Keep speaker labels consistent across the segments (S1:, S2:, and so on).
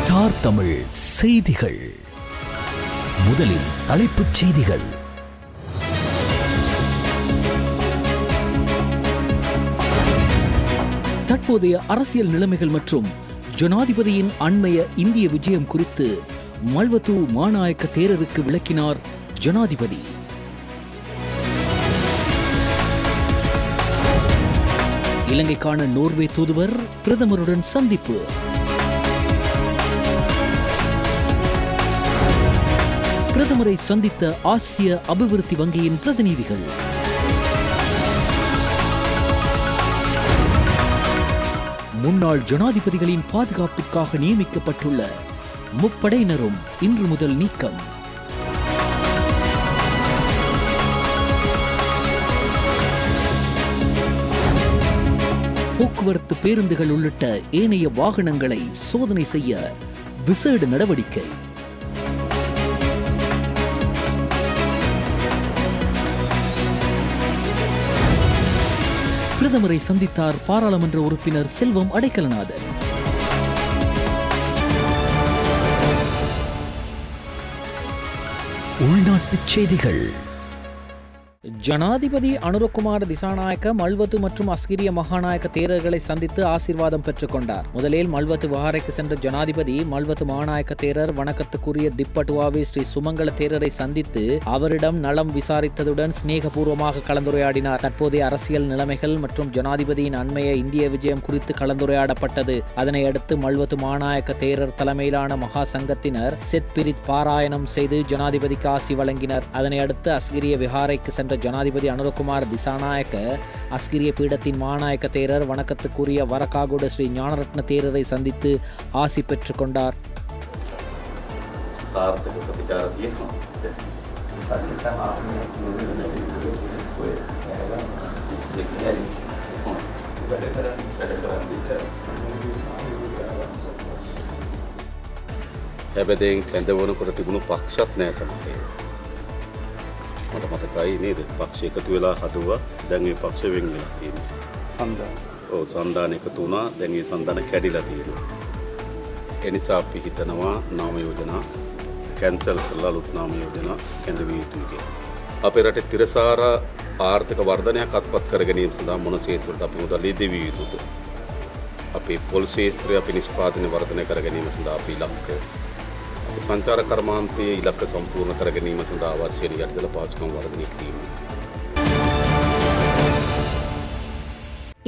S1: Star Tamil செய்திகள். முதலில் தலைப்புச் செய்திகள். தற்போதைய அரசியல் நிலைமைகள் மற்றும் ஜனாதிபதியின் அண்மைய இந்திய விஜயம் குறித்து மல்வத்து மாநாயக்க தேரருக்கு விளக்கினார் ஜனாதிபதி. இலங்கைக்கான நோர்வே தூதுவர் பிரதமருடன் சந்திப்பு. பிரதமரை சந்தித்த ஆசிய அபிவிருத்தி வங்கியின் பிரதிநிதிகள். முன்னாள் ஜனாதிபதிகளின் பாதுகாப்பிற்காக நியமிக்கப்பட்டுள்ள முப்படையினரும் இன்று முதல் நீக்கம். போக்குவரத்து பேருந்துகள் உள்ளிட்ட ஏனைய வாகனங்களை சோதனை செய்ய விசேட நடவடிக்கை. பிரதமரை சந்தித்தார் பாராளுமன்ற உறுப்பினர் செல்வம் அடைக்கலநாதன். உள்நாட்டுச் செய்திகள். ஜனாதிபதி அனுரகுமார திசாநாயக்க மல்வத்து மற்றும் அஸ்கிரிய மகாநாயக்க தேரர்களை சந்தித்து ஆசீர்வாதம் பெற்றுக் கொண்டார். முதலில் மல்வத்து விஹாரைக்கு சென்ற ஜனாதிபதி மல்வத்து மகாநாயக்க தேரர் வணக்கத்துக்குரிய திப்பட்டுவாவி ஸ்ரீ சுமங்கல தேரரை சந்தித்து அவரிடம் நலம் விசாரித்ததுடன் சிநேகபூர்வமாக கலந்துரையாடினார். தற்போதைய அரசியல் நிலைமைகள் மற்றும் ஜனாதிபதியின் அண்மைய இந்திய விஜயம் குறித்து கலந்துரையாடப்பட்டது. அதனை அடுத்து மல்வத்து மகாநாயக்க தேரர் தலைமையிலான மகா சங்கத்தினர் செத் பிரித் பாராயணம் செய்து ஜனாதிபதிக்கு ஆசி வழங்கினர். அதனை அடுத்து அஸ்கிரிய விஹாரைக்கு சென்ற ஜனாதிபதி அனுரகுமார் திசாநாயக்க அஸ்கிரிய பீடத்தின் மாநாயக்க தேரர் வணக்கத்துக்குரிய வரக்காகுட ஸ்ரீ ஞானரத்ன தேரரை சந்தித்து ஆசி பெற்றுக் கொண்டார்.
S2: හැබැදෙන් කැඳවනකොට තිබුණු පක්ෂත් නෑ සමහේ. මට මතකයි නේද? පක්ෂ එකතු වෙලා හදුවා. දැන් ඒ පක්ෂ වෙන් වෙලා තියෙනවා. සන්දාන එකතු වුණා. දැන් ඒ සන්දාන කැඩිලා තියෙනවා. ඒ නිසා අපි හිතනවා නාම යෝජනා කැන්සල් කරලා අලුත් නාම යෝජනා කැඳවිය යුතුයි කියලා. අපේ රටේ තිරසාර ආර්ථික වර්ධනයක් අත්පත් කර ගැනීම සඳහා මොන ක්ෂේත්‍රවලට අපි මුදල් යෙදවිය යුතුද? අපේ පොල් ක්ෂේත්‍රය අපි නිෂ්පාදනය වර්ධනය කර ගැනීම සඳහා අපි ඉලක්ක සංචාර කර්මාන්තයේ ඉලක්ක සම්පූර්ණ කර ගැනීම සඳහා අවශ්‍ය යටිදල පාසුකම් වර්ධනය කිරීම.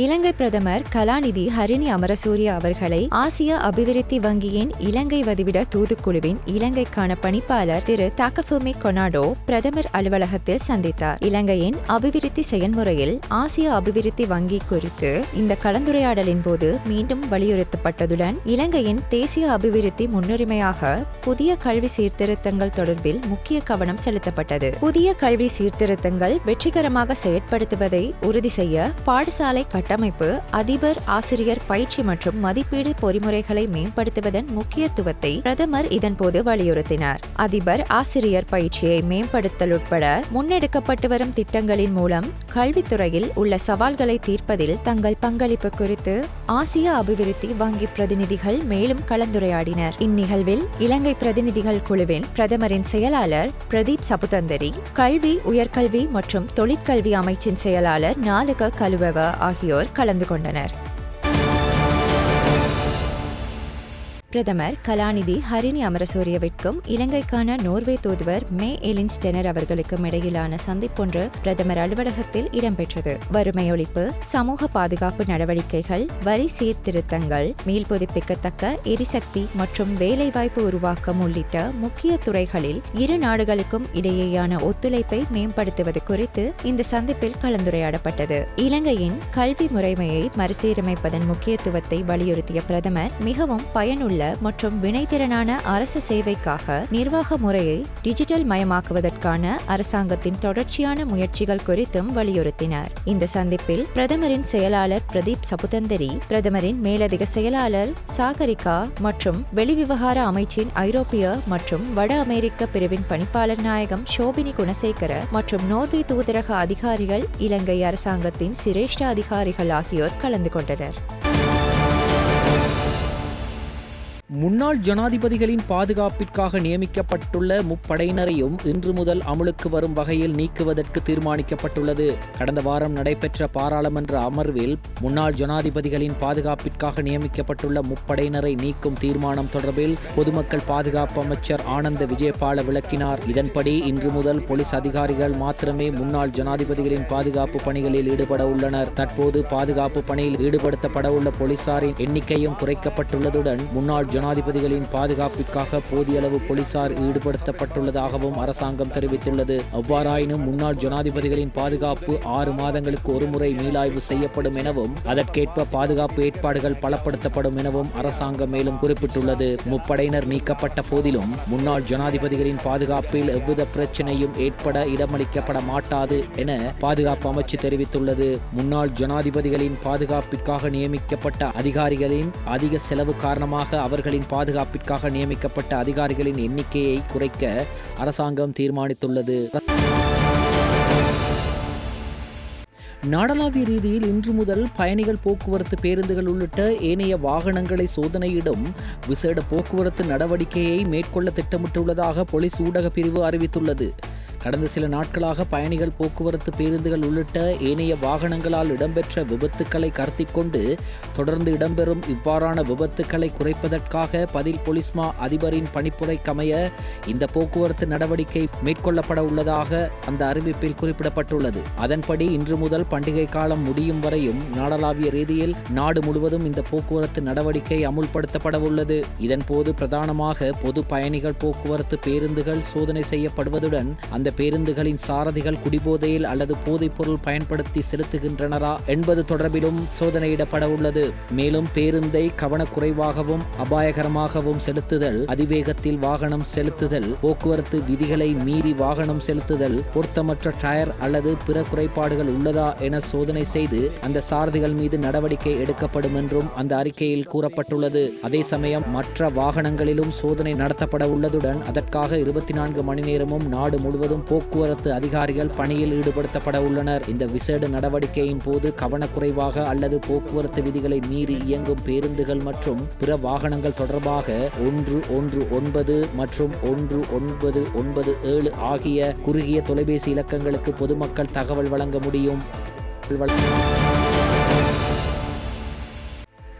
S3: இலங்கை பிரதமர் கலாநிதி ஹரிணி அமரசூரிய அவர்களை ஆசிய அபிவிருத்தி வங்கியின் இலங்கை வதிவிட தூதுக்குழுவின் இலங்கைக்கான பணிப்பாளர் திரு தாக்கஃபுமி கொனாடோ பிரதமர் அலுவலகத்தில் சந்தித்தார். இலங்கையின் அபிவிருத்தி செயல்முறையில் ஆசிய அபிவிருத்தி வங்கி குறித்து இந்த கலந்துரையாடலின் போது மீண்டும் வலியுறுத்தப்பட்டதுடன் இலங்கையின் தேசிய அபிவிருத்தி முன்னுரிமையாக புதிய கல்வி சீர்திருத்தங்கள் தொடர்பில் முக்கிய கவனம் செலுத்தப்பட்டது. புதிய கல்வி சீர்திருத்தங்கள் வெற்றிகரமாக செயற்படுத்துவதை உறுதி செய்ய பாடசாலை கட்டமைப்பு, அதிபர் ஆசிரியர் பயிற்சி மற்றும் மதிப்பீடு பொறிமுறைகளை மேம்படுத்துவதன் முக்கியத்துவத்தை பிரதமர் இதன்போது வலியுறுத்தினார். அதிபர் ஆசிரியர் பயிற்சியை மேம்படுத்தல் உட்பட முன்னெடுக்கப்பட்டு வரும் திட்டங்களின் மூலம் கல்வித்துறையில் உள்ள சவால்களை தீர்ப்பதில் தங்கள் பங்களிப்பு குறித்து ஆசிய அபிவிருத்தி வங்கி பிரதிநிதிகள் மேலும் கலந்துரையாடினர். இந்நிகழ்வில் இலங்கை பிரதிநிதிகள் குழுவின் பிரதமரின் செயலாளர் பிரதீப் சபுதந்தரி, கல்வி, உயர்கல்வி மற்றும் தொழிற்கல்வி அமைச்சின் செயலாளர் நாலுக கலுவவ ஆகியோர் கலந்து கொண்டனர். பிரதமர் கலாநிதி ஹரிணி அமரசூரியவிற்கும் இலங்கைக்கான நோர்வே தூதுவர் மே எலின் ஸ்டெனர் அவர்களுக்கும் இடையிலான சந்திப்பொன்று பிரதமர் அலுவலகத்தில் இடம்பெற்றது. வறுமை ஒழிப்பு, சமூக பாதுகாப்பு நடவடிக்கைகள், வரி சீர்திருத்தங்கள், மீள்புதுப்பிக்கத்தக்க எரிசக்தி மற்றும் வேலைவாய்ப்பு உருவாக்கம் உள்ளிட்ட முக்கிய துறைகளில் இரு நாடுகளுக்கும் இடையேயான ஒத்துழைப்பை மேம்படுத்துவது குறித்து இந்த சந்திப்பில் கலந்துரையாடப்பட்டது. இலங்கையின் கல்வி முறைமையை மறுசீரமைப்பதன் முக்கியத்துவத்தை வலியுறுத்திய பிரதமர் மிகவும் பயனுள்ள மற்றும் வினைத்திறனான அரசு சேவைக்காக நிர்வாக முறையை டிஜிட்டல் மயமாக்குவதற்கான அரசாங்கத்தின் தொடர்ச்சியான முயற்சிகள் குறித்தும் வலியுறுத்தினார். இந்த சந்திப்பில் பிரதமரின் செயலாளர் பிரதீப் சபுதந்தரி, பிரதமரின் மேலதிக செயலாளர் சாகரிகா மற்றும் வெளிவிவகார அமைச்சின் ஐரோப்பிய மற்றும் வட அமெரிக்க பிரிவின் பணிப்பாளர் நாயகம் ஷோபினி குணசேகர மற்றும் நோர்வே தூதரக அதிகாரிகள், இலங்கை அரசாங்கத்தின் சிரேஷ்ட அதிகாரிகள் ஆகியோர் கலந்து கொண்டனர்.
S1: முன்னாள் ஜனாதிபதிகளின் பாதுகாப்பிற்காக நியமிக்கப்பட்டுள்ள முப்படையினரையும் இன்று முதல் அமுலுக்கு வரும் வகையில் நீக்குவதற்கு தீர்மானிக்கப்பட்டுள்ளது. கடந்த வாரம் நடைபெற்ற பாராளுமன்ற அமர்வில் முன்னாள் ஜனாதிபதிகளின் பாதுகாப்பிற்காக நியமிக்கப்பட்டுள்ள முப்படையினரை நீக்கும் தீர்மானம் தொடர்பில் பொதுமக்கள் பாதுகாப்பு அமைச்சர் ஆனந்த விஜயபால விளக்கினார். இதன்படி இன்று முதல் போலீஸ் அதிகாரிகள் மாத்திரமே முன்னாள் ஜனாதிபதிகளின் பாதுகாப்பு பணிகளில் ஈடுபட உள்ளனர். தற்போது பாதுகாப்பு பணியில் ஈடுபடுத்தப்பட உள்ள போலீசாரின் எண்ணிக்கையும் குறைக்கப்பட்டுள்ளதுடன் முன்னாள் ஜனாதிபதிகளின் பாதுகாப்பிற்காக போதிய அளவு போலீசார் ஈடுபடுத்தப்பட்டுள்ளதாகவும் அரசாங்கம் தெரிவித்துள்ளது. அவ்வாறாயினும் முன்னாள் ஜனாதிபதிகளின் பாதுகாப்பு 6 மாதங்களுக்கு ஒருமுறை மீளாய்வு செய்யப்படும் எனவும் அதற்கேற்ப பாதுகாப்பு ஏற்பாடுகள் பலப்படுத்தப்படும் எனவும் அரசாங்கம் மேலும் குறிப்பிட்டுள்ளது. முப்படையினர் நீக்கப்பட்ட போதிலும் முன்னாள் ஜனாதிபதிகளின் பாதுகாப்பில் எவ்வித பிரச்சனையும் ஏற்பட இடமளிக்கப்பட மாட்டாது என பாதுகாப்பு அமைச்சு தெரிவித்துள்ளது. முன்னாள் ஜனாதிபதிகளின் பாதுகாப்பிற்காக நியமிக்கப்பட்ட அதிகாரிகளின் அதிக செலவு காரணமாக அவர்களின் பாதுகாப்பிற்காக நியமிக்கப்பட்ட அதிகாரிகளின் எண்ணிக்கையை குறைக்க அரசாங்கம் தீர்மானித்துள்ளது. நாடளாவிய ரீதியில் இன்று முதல் பயணிகள் போக்குவரத்து பேருந்துகள் உள்ளிட்ட ஏனைய வாகனங்களை சோதனையிடும் விசேட போக்குவரத்து நடவடிக்கையை மேற்கொள்ள திட்டமிட்டுள்ளதாக போலீஸ் ஊடக பிரிவு அறிவித்துள்ளது. கடந்த சில நாட்களாக பயணிகள் போக்குவரத்து பேருந்துகள் உள்ளிட்ட ஏனைய வாகனங்களால் இடம்பெற்ற விபத்துக்களை கருத்தில் கொண்டு தொடர்ந்து இடம்பெறும் இவ்வாறான விபத்துக்களை குறைப்பதற்காக பதில் போலீஸ் மா அதிபரின் பணிப்புரைக்கமைய இந்த போக்குவரத்து நடவடிக்கை மேற்கொள்ளப்பட உள்ளதாக அந்த அறிவிப்பில் குறிப்பிடப்பட்டுள்ளது. அதன்படி இன்று முதல் பண்டிகை காலம் முடியும் வரையும் நாடளாவிய ரீதியில் நாடு முழுவதும் இந்த போக்குவரத்து நடவடிக்கை அமுல்படுத்தப்பட உள்ளது. இதன்போது பிரதானமாக பொது பயணிகள் போக்குவரத்து பேருந்துகள் சோதனை செய்யப்படுவதுடன் அந்த பேருந்துகளின் சாரதிகள் குடிபோதையில் அல்லது போதைப் பொருள் பயன்படுத்தி செலுத்துகின்றனரா என்பது தொடர்பிலும் சோதனையிடப்பட உள்ளது. மேலும் பேருந்தை கவனக்குறைவாகவும் அபாயகரமாகவும் செலுத்துதல், அதிவேகத்தில் வாகனம் செலுத்துதல், போக்குவரத்து விதிகளை மீறி வாகனம் செலுத்துதல், பொருத்தமற்ற டயர் அல்லது பிற குறைபாடுகள் உள்ளதா என சோதனை செய்து அந்த சாரதிகள் மீது நடவடிக்கை எடுக்கப்படும் என்றும் அந்த அறிக்கையில் கூறப்பட்டுள்ளது. அதே சமயம் மற்ற வாகனங்களிலும் சோதனை நடத்தப்பட உள்ளதுடன் அதற்காக 24 மணி நேரமும் நாடு முழுவதும் போக்குவரத்து அதிகாரிகள் பணியில் ஈடுபடுத்தப்பட உள்ளனர். இந்த விசேட நடவடிக்கையின் போது கவனக்குறைவாக அல்லது போக்குவரத்து விதிகளை மீறி இயங்கும் பேருந்துகள் மற்றும் பிற வாகனங்கள் தொடர்பாக 119 மற்றும் 1997 ஆகிய குறுகிய தொலைபேசி இலக்கங்களுக்கு பொதுமக்கள் தகவல் வழங்க முடியும்.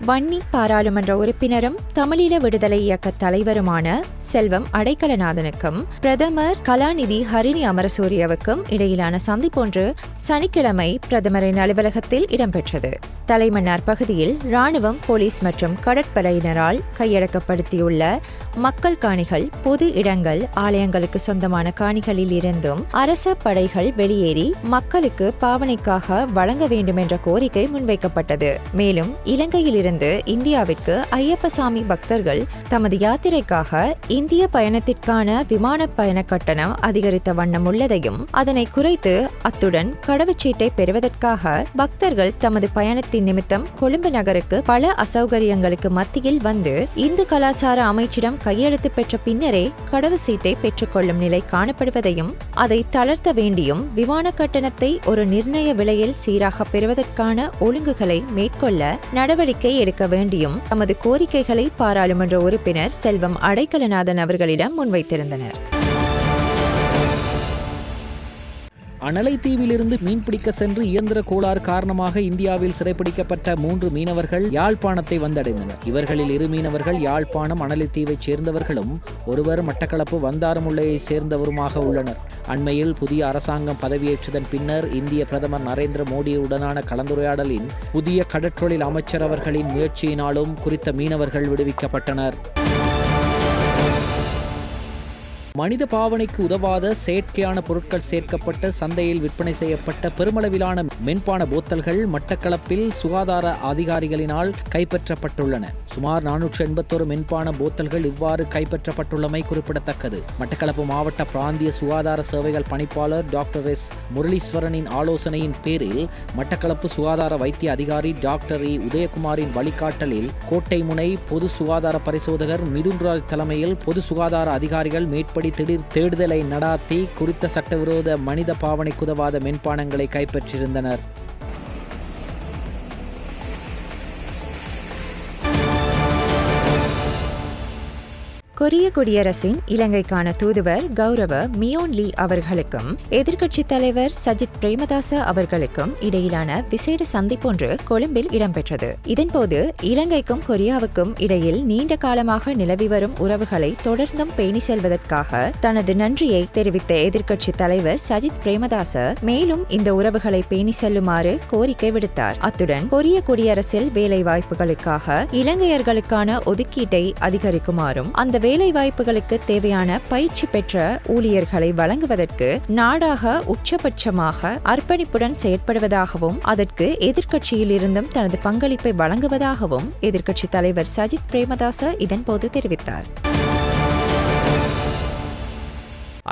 S3: வன்னி பாராளுமன்ற உறுப்பினரும் தமிழீழ விடுதலை இயக்க தலைவருமான செல்வம் அடைக்கலநாதனுக்கும் பிரதமர் கலாநிதி ஹரிணி அமரசூரியவுக்கும் இடையிலான சந்திப்பொன்று சனிக்கிழமை பிரதமரின் அலுவலகத்தில் இடம்பெற்றது. தலைமன்னார் பகுதியில் இராணுவம், போலீஸ் மற்றும் கடற்படையினரால் கையடக்கப்படுத்தியுள்ள மக்கள் காணிகள், பொது இடங்கள், ஆலயங்களுக்கு சொந்தமான காணிகளில் இருந்தும் அரச படைகள் வெளியேறி மக்களுக்கு பாவனைக்காக வழங்க வேண்டும் என்ற கோரிக்கை முன்வைக்கப்பட்டது. மேலும் இலங்கையில் இந்தியாவிற்கு ஐயப்பசாமி பக்தர்கள் தமது யாத்திரைக்காக இந்திய பயணத்திற்கான விமான பயண கட்டணம் அதிகரித்த வண்ணம் உள்ளதையும் அதனை குறைத்து அத்துடன் கடவுச்சீட்டை பெறுவதற்காக பக்தர்கள் தமது பயணத்தின் நிமித்தம் கொழும்பு நகருக்கு பல அசௌகரியங்களுக்கு மத்தியில் வந்து இந்து கலாச்சார அமைச்சிடம் கையெழுத்து பெற்ற பின்னரே கடவுச்சீட்டை பெற்றுக்கொள்ளும் நிலை காணப்படுவதையும் அதை தளர்த்த வேண்டியும் விமான கட்டணத்தை ஒரு நிர்ணய விலையில் சீராக பெறுவதற்கான ஒழுங்குகளை மேற்கொள்ள நடவடிக்கை எடுக்க வேண்டியும் தமது கோரிக்கைகளை பாராளுமன்ற உறுப்பினர் செல்வம் அடைக்கலநாதன் அவர்களிடம் முன்வைத்திருந்தனர்.
S1: அனலை தீவிலிருந்து மீன்பிடிக்க சென்று இயந்திர கோளாறு காரணமாக இந்தியாவில் சிறைப்பிடிக்கப்பட்ட 3 மீனவர்கள் யாழ்ப்பாணத்தை வந்தடைந்தனர். இவர்களில் 2 மீனவர்கள் யாழ்ப்பாணம் அனலைத்தீவைச் சேர்ந்தவர்களும் ஒருவர் மட்டக்களப்பு வந்தாரமுல்லையை சேர்ந்தவருமாக உள்ளனர். அண்மையில் புதிய அரசாங்கம் பதவியேற்றதன் பின்னர் இந்திய பிரதமர் நரேந்திர மோடியுடனான கலந்துரையாடலின் புதிய கடற்றொழில் அமைச்சர் அவர்களின் முயற்சியினாலும் குறித்த மீனவர்கள் விடுவிக்கப்பட்டனர். மனித பாவனைக்கு உதவாத செயற்கையான பொருட்கள் சேர்க்கப்பட்ட சந்தையில் விற்பனை செய்யப்பட்ட பெருமளவிலான மென்பான போத்தல்கள் மட்டக்களப்பில் சுகாதார அதிகாரிகளினால் கைப்பற்றப்பட்டுள்ளன. சுமார் 481 மென்பான போத்தல்கள் இவ்வாறு கைப்பற்றப்பட்டுள்ளமை குறிப்பிடத்தக்கது. மட்டக்களப்பு மாவட்ட பிராந்திய சுகாதார சேவைகள் பணிப்பாளர் டாக்டர் எஸ் முரளீஸ்வரனின் ஆலோசனையின் பேரில் மட்டக்களப்பு சுகாதார வைத்திய அதிகாரி டாக்டர் இ உதயகுமாரின் வழிகாட்டலில் கோட்டை முனை பொது சுகாதார பரிசோதகர் மிதுன்ராஜ் தலைமையில் பொது சுகாதார அதிகாரிகள் மேற்படி திடீர் தேடுதலை நடாத்தி குறித்த சட்டவிரோத மனித பாவனைக்கு உதவாத மென்பானங்களை கைப்பற்றியிருந்தனர்.
S3: கொரிய குடியரசின் இலங்கைக்கான தூதுவர் கௌரவ மியோன் லீ அவர்களுக்கும் எதிர்க்கட்சித் தலைவர் சஜித் பிரேமதாச அவர்களுக்கும் இடையிலான விசேட சந்திப்பொன்று கொழும்பில் இடம்பெற்றது. இதன்போது இலங்கைக்கும் கொரியாவுக்கும் இடையில் நீண்ட காலமாக நிலவி வரும் உறவுகளை தொடர்ந்தும் பேணி செல்வதற்காக தனது நன்றியை தெரிவித்த எதிர்க்கட்சித் தலைவர் சஜித் பிரேமதாச மேலும் இந்த உறவுகளை பேணி செல்லுமாறு கோரிக்கை விடுத்தார். அத்துடன் கொரிய குடியரசில் வேலை வாய்ப்புகளுக்காக இலங்கையர்களுக்கான ஒதுக்கீட்டை அதிகரிக்குமாறும் அந்த வேலைவாய்ப்புகளுக்கு தேவையான பயிற்சி பெற்ற ஊழியர்களை வழங்குவதற்கு நாடாக உச்சபட்சமாக அர்ப்பணிப்புடன் செயற்படுவதாகவும் அதற்கு எதிர்க்கட்சியில் இருந்தும் தனது பங்களிப்பை வழங்குவதாகவும் எதிர்க்கட்சித் தலைவர் சஜித் பிரேமதாச இதன்போது தெரிவித்தார்.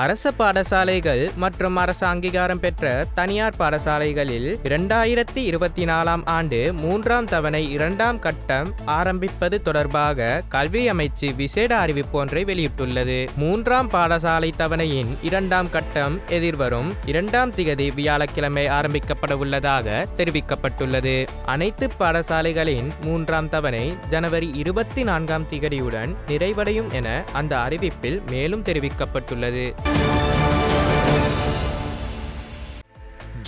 S4: அரச பாடசாலைகள் மற்றும் அரசு அங்கீகாரம் பெற்ற தனியார் பாடசாலைகளில் 2024 ஆண்டு 3ஆம் தவணை 2ஆம் கட்டம் ஆரம்பிப்பது தொடர்பாக கல்வி அமைச்சு விசேட அறிவிப்பு ஒன்றை வெளியிட்டுள்ளது. 3ஆம் பாடசாலை தவணையின் 2ஆம் கட்டம் எதிர்வரும் 2ஆம் திகதி வியாழக்கிழமை ஆரம்பிக்கப்பட உள்ளதாக தெரிவிக்கப்பட்டுள்ளது. அனைத்து பாடசாலைகளின் 3ஆம் தவணை ஜனவரி 24ஆம் திகதியுடன் நிறைவடையும் என அந்த அறிவிப்பில் மேலும் தெரிவிக்கப்பட்டுள்ளது.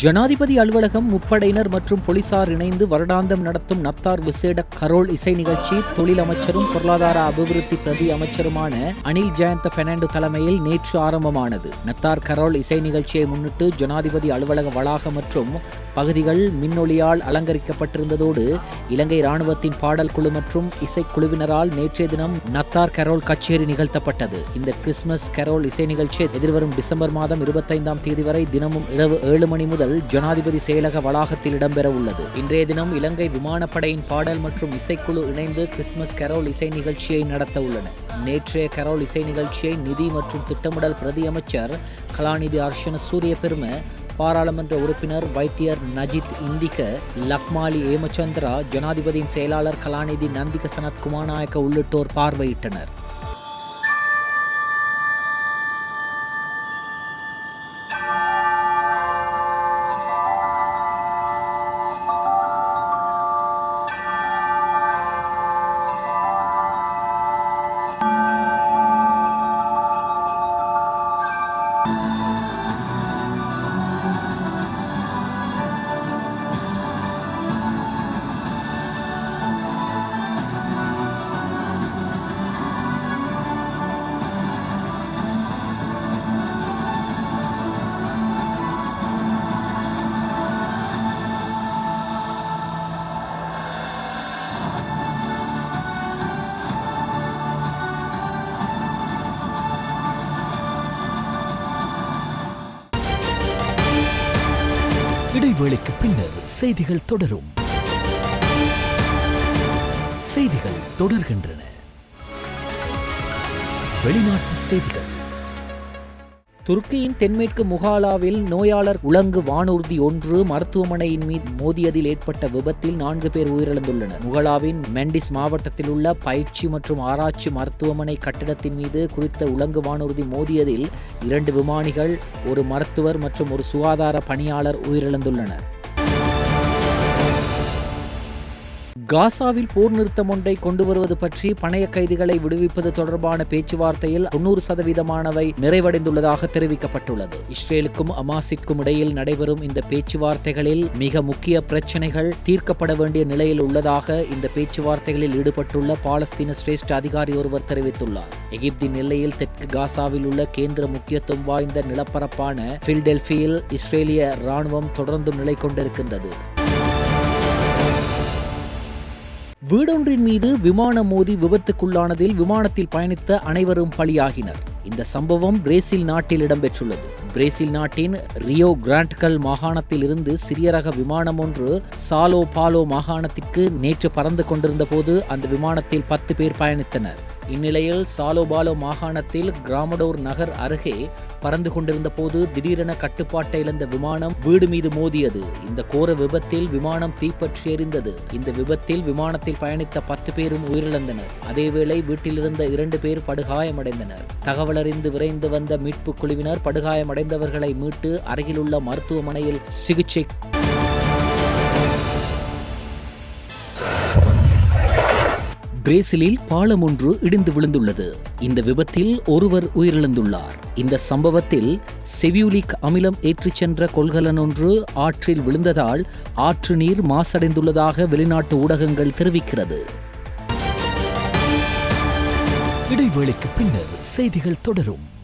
S1: ஜனாதிபதி அலுவலகம், முப்படையினர் மற்றும் போலீசார் இணைந்து வருடாந்தம் நடத்தும் நத்தார் விசேட கரோல் இசை நிகழ்ச்சி தொழில் அமைச்சரும் பொருளாதார அபிவிருத்தி பிரதி அமைச்சருமான அனில் ஜெயந்த பெர்னாண்டோ தலைமையில் நேற்று ஆரம்பமானது. நத்தார் கரோல் இசை நிகழ்ச்சியை முன்னிட்டு ஜனாதிபதி அலுவலக வளாகம் மற்றும் பகுதிகள் மின்னொளியால் அலங்கரிக்கப்பட்டிருந்ததோடு இலங்கை இராணுவத்தின் பாடல் குழு மற்றும் இசைக்குழுவினரால் நேற்றைய தினம் நத்தார் கரோல் கச்சேரி நிகழ்த்தப்பட்டது. இந்த கிறிஸ்துமஸ் கரோல் இசை நிகழ்ச்சி எதிர்வரும் டிசம்பர் மாதம் 25ஆம் தேதி வரை தினமும் இரவு 7 மணி முதல் ஜனாதிபதி செயலக வளாகத்தில் இடம்பெற உள்ளது. இன்றைய தினம் இலங்கை விமானப்படையின் பாடல் மற்றும் இசைக்குழு இணைந்து கிறிஸ்துமஸ் கரோல் இசை நிகழ்ச்சியை நடத்த உள்ளன. நேற்றைய கரோல் இசை நிகழ்ச்சியை நிதி மற்றும் திட்டமிடல் பிரதி அமைச்சர் கலாநிதி அர்ஷன சூரிய பெரும, பாராளுமன்ற உறுப்பினர் வைத்தியர் நஜித் இந்திக, லக்மாலி ஏமச்சந்திரா, ஜனாதிபதியின் செயலாளர் கலாநிதி நந்திக சனத் குமாநாயக்க உள்ளிட்டோர் பார்வையிட்டனர்.
S5: இடைவேளைக்கு பின்னர் செய்திகள் தொடரும். செய்திகள் தொடர்கின்றன. வெளிநாட்டு செய்திகள்.
S1: துருக்கியின் தென்மேற்கு முகாலாவில் நோயாளர் உலங்கு வானூர்தி ஒன்று மருத்துவமனையின் மீது மோதியதில் ஏற்பட்ட விபத்தில் 4 பேர் உயிரிழந்துள்ளனர். முகாலாவின் மெண்டிஸ் மாவட்டத்தில் உள்ள பயிற்சி மற்றும் ஆராய்ச்சி மருத்துவமனை கட்டிடத்தின் மீது குறித்த உலங்கு வானூர்தி மோதியதில் 2 விமானிகள், ஒரு மருத்துவர் மற்றும் ஒரு சுகாதார பணியாளர் உயிரிழந்துள்ளனர். காசாவில் போர் நிறுத்தம் ஒன்றை கொண்டு வருவது பற்றி பணைய கைதிகளை விடுவிப்பது தொடர்பான பேச்சுவார்த்தையில் 90% நிறைவடைந்துள்ளதாக தெரிவிக்கப்பட்டுள்ளது. இஸ்ரேலுக்கும் அமாஸிற்கும் இடையில் நடைபெறும் இந்த பேச்சுவார்த்தைகளில் மிக முக்கிய பிரச்சினைகள் தீர்க்கப்பட வேண்டிய நிலையில் உள்ளதாக இந்த பேச்சுவார்த்தைகளில் ஈடுபட்டுள்ள பாலஸ்தீன சிரேஷ்ட அதிகாரி ஒருவர் தெரிவித்துள்ளார். எகிப்தின் எல்லையில் தெற்கு காசாவில் உள்ள கேந்திர முக்கியத்துவம் வாய்ந்த நிலப்பரப்பான பிலடெல்பியில் இஸ்ரேலிய இராணுவம் தொடர்ந்து நிலை கொண்டிருக்கின்றது. வீடொன்றின் மீது விமானம் மோதி விபத்துக்குள்ளானதில் விமானத்தில் பயணித்த அனைவரும் பலியாகினர். இந்த சம்பவம் பிரேசில் நாட்டில் இடம்பெற்றுள்ளது. பிரேசில் நாட்டின் ரியோ கிராண்ட்கள் மாகாணத்தில் இருந்து சிறிய ரக விமானம் ஒன்று சாலோ பாலோ மாகாணத்திற்கு நேற்று பறந்து கொண்டிருந்த போது அந்த விமானத்தில் 10 பேர் பயணித்தனர். இந்நிலையில் சாலோபாலோ மாகாணத்தில் கிராமடோர் நகர் அருகே பறந்து கொண்டிருந்த போது திடீரென கட்டுப்பாட்டை இழந்த விமானம் வீடு மீது மோதியது. இந்த கோர விபத்தில் விமானம் தீப்பற்றி எரிந்தது. இந்த விபத்தில் விமானத்தில் பயணித்த 10 பேரும் உயிரிழந்தனர். அதேவேளை வீட்டிலிருந்த 2 பேர் படுகாயமடைந்தனர். தகவலறிந்து விரைந்து வந்த மீட்பு குழுவினர் படுகாயமடைந்தவர்களை மீட்டு அருகிலுள்ள மருத்துவமனையில் சிகிச்சை. பிரேசிலில் பாலம் ஒன்று இடிந்து விழுந்துள்ளது. இந்த விபத்தில் ஒருவர் உயிரிழந்துள்ளார். இந்த சம்பவத்தில் செவியூலிக் அமிலம் ஏற்றிச் சென்ற கொள்கலன் ஒன்று ஆற்றில் விழுந்ததால் ஆற்று நீர் மாசடைந்துள்ளதாக வெளிநாட்டு ஊடகங்கள் தெரிவிக்கிறது.
S5: இடைவேளைக்கு பின்னர் செய்திகள் தொடரும்.